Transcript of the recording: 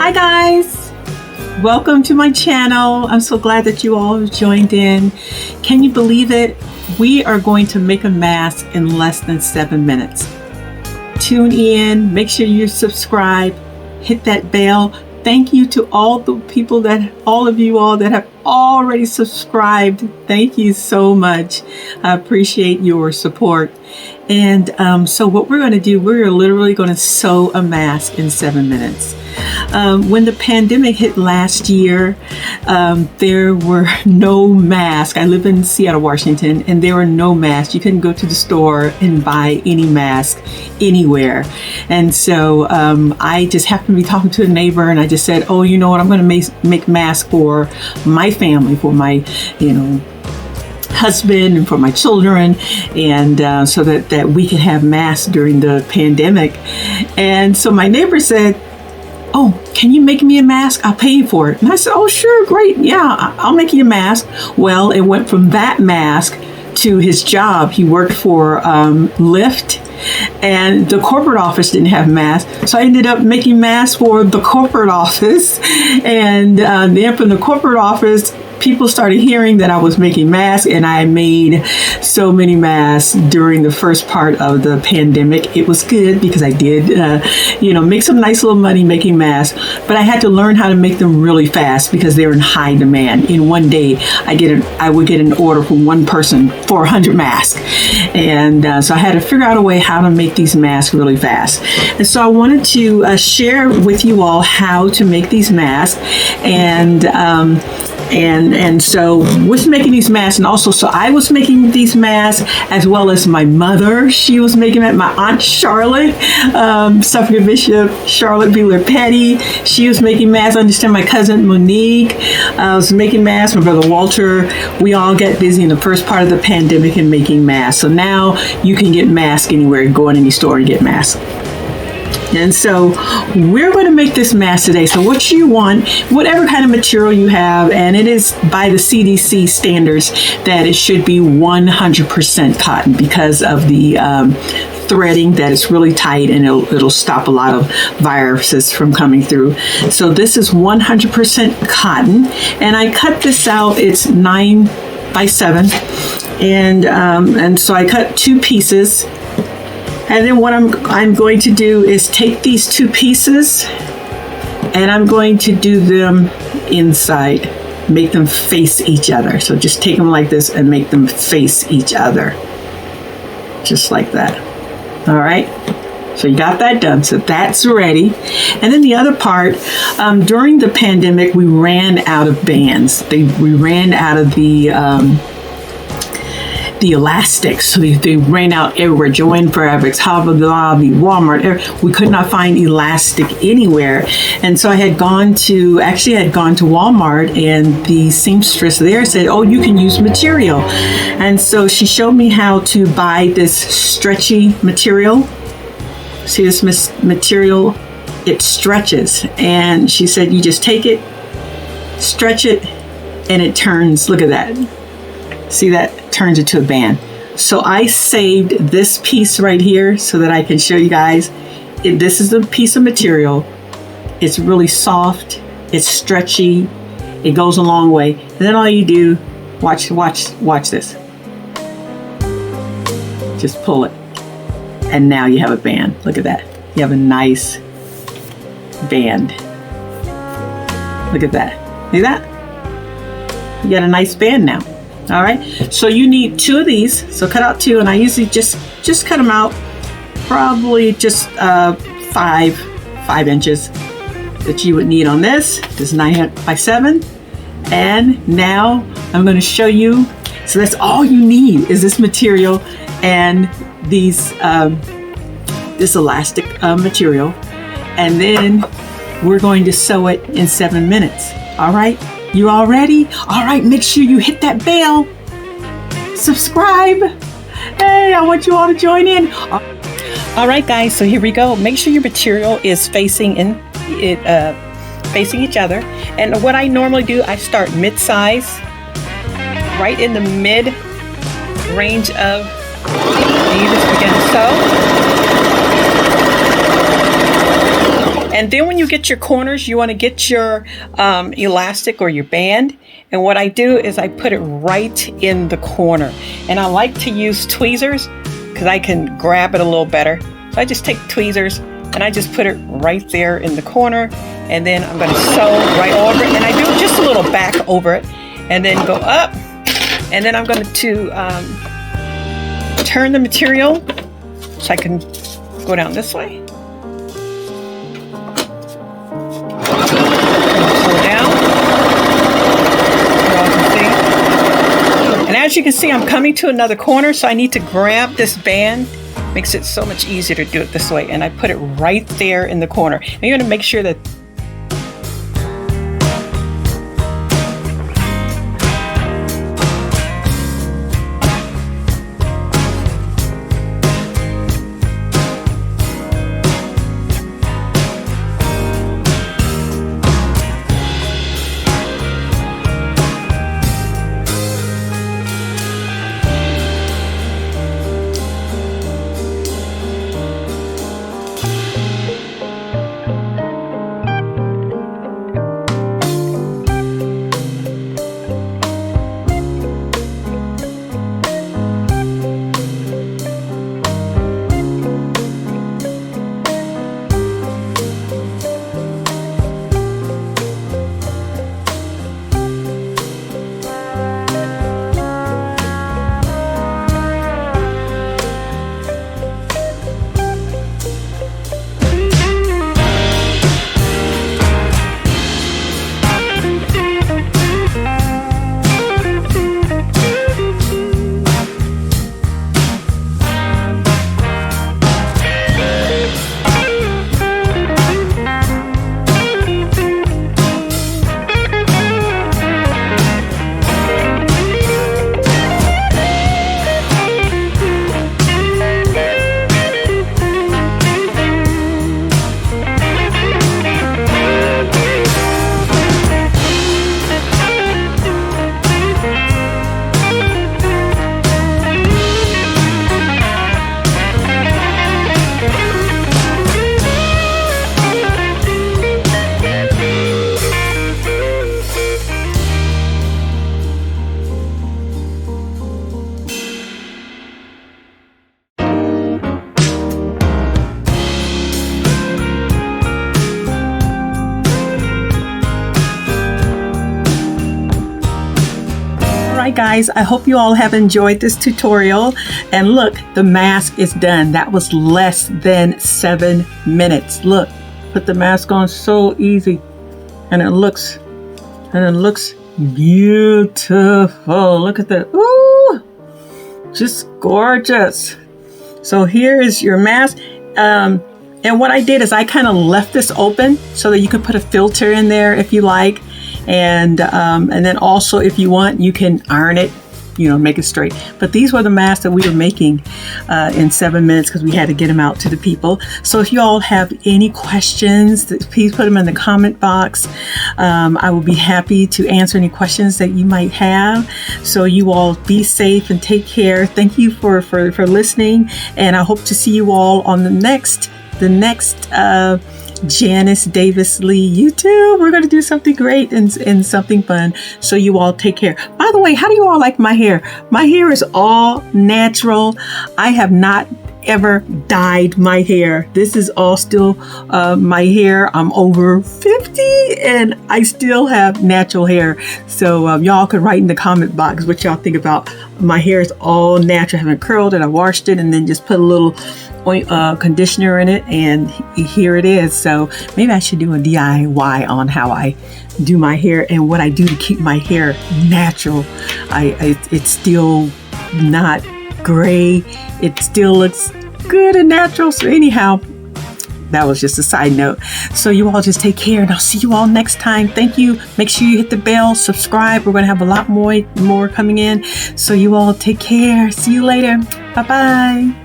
Hi guys, welcome to my channel. I'm so glad that you all have joined in. Can you believe it? We are going to make a mask in less than 7 minutes. Tune in, make sure you subscribe, hit that bell. Thank you to all of you all that have already subscribed. Thank you so much. I appreciate your support. And so what we're going to do, we're literally going to sew a mask in 7 minutes. When the pandemic hit last year, there were no masks. I live in Seattle, Washington, and there were no masks. You couldn't go to the store and buy any mask anywhere. And so I just happened to be talking to a neighbor, and I just said, oh, you know what, I'm going to make masks for my family, for my, husband and for my children, and so that we could have masks during the pandemic. And so my neighbor said, oh, can you make me a mask? I'll pay you for it. And I said, oh, sure, great. Yeah, I'll make you a mask. Well, it went from that mask to his job. He worked for Lyft, and the corporate office didn't have masks. So I ended up making masks for the corporate office. And then from the corporate office, people started hearing that I was making masks, and I made so many masks during the first part of the pandemic. It was good because I did, make some nice little money making masks, but I had to learn how to make them really fast because they're in high demand. In one day, I would get an order from one person for 100 masks. And so I had to figure out a way how to make these masks really fast. And so I wanted to share with you all how to make these masks. And so with making these masks, and also, so I was making these masks as well as my mother. She was making it. My aunt Charlotte, Suffragan Bishop Charlotte Beeler Petty, she was making masks. I understand my cousin Monique was making masks. My brother Walter. We all got busy in the first part of the pandemic in making masks. So now you can get masks anywhere. Go in any store and get masks. And so we're going to make this mask today. So what you want, whatever kind of material you have, and it is by the CDC standards that it should be 100% cotton because of the threading, that it's really tight, and it'll stop a lot of viruses from coming through. So this is 100% cotton, and I cut this out. It's 9 by 7, and so I cut 2 pieces. And then what I'm going to do is take these 2 pieces, and I'm going to do them inside, make them face each other. So just take them like this and make them face each other, just like that. All right. So you got that done. So that's ready. And then the other part, during the pandemic, we ran out of bands. We ran out of the elastics. So they ran out everywhere. Joanne Fabrics, Hobby Lobby, Walmart. We could not find elastic anywhere. And so I had gone to Walmart, and the seamstress there said, oh, you can use material. And so she showed me how to buy this stretchy material. See this material? It stretches. And she said, you just take it, stretch it, and it turns. Look at that. See that? Turns into a band. So I saved this piece right here so that I can show you guys. This is a piece of material. It's really soft. It's stretchy. It goes a long way. And then all you do, watch this. Just pull it. And now you have a band. Look at that. You have a nice band. Look at that. See that? You got a nice band now. All right, so you need 2 of these. So cut out 2, and I usually just cut them out, probably just 5 inches that you would need on this. This is 9 by 7, and now I'm going to show you. So that's all you need is this material and these this elastic material, and then we're going to sew it in 7 minutes. All right. You all ready? All right, make sure you hit that bell. Subscribe. Hey, I want you all to join in. All right, guys, so here we go. Make sure your material is facing each other. And what I normally do, I start mid-size, right in the mid range of, and you just begin to sew. And then when you get your corners, you want to get your elastic or your band. And what I do is I put it right in the corner. And I like to use tweezers because I can grab it a little better. So I just take tweezers and I just put it right there in the corner. And then I'm going to sew right over it. And I do just a little back over it. And then go up. And then I'm going to turn the material so I can go down this way. Pull down. And as you can see, I'm coming to another corner, so I need to grab this band. Makes it so much easier to do it this way. And I put it right there in the corner. And you're going to make sure that guys, I hope you all have enjoyed this tutorial. And look, the mask is done. That was less than 7 minutes. Look, put the mask on so easy, and it looks beautiful. Look at that. Ooh, just gorgeous. So here is your mask. And what I did is I kind of left this open so that you could put a filter in there if you like. And then also, if you want, you can iron it, make it straight. But these were the masks that we were making in 7 minutes because we had to get them out to the people. So if you all have any questions, please put them in the comment box. I will be happy to answer any questions that you might have. So you all be safe and take care. Thank you for listening. And I hope to see you all on the next Janice Davis Lee YouTube. We're going to do something great and something fun. So you all take care. By the way, how do you all like my hair? My hair is all natural. I have not ever dyed my hair. This is all still my hair. I'm over 50 and I still have natural hair. So y'all can write in the comment box what y'all think about my hair. Is all natural. I haven't curled it. I washed it and then just put a little conditioner in it, and here it is. So maybe I should do a DIY on how I do my hair and what I do to keep my hair natural. It's still not gray. It still looks good and natural. So anyhow, that was just a side note. So you all just take care, and I'll see you all next time. Thank you. Make sure you hit the bell, subscribe. We're going to have a lot more coming in. So you all take care. See you later. Bye-bye.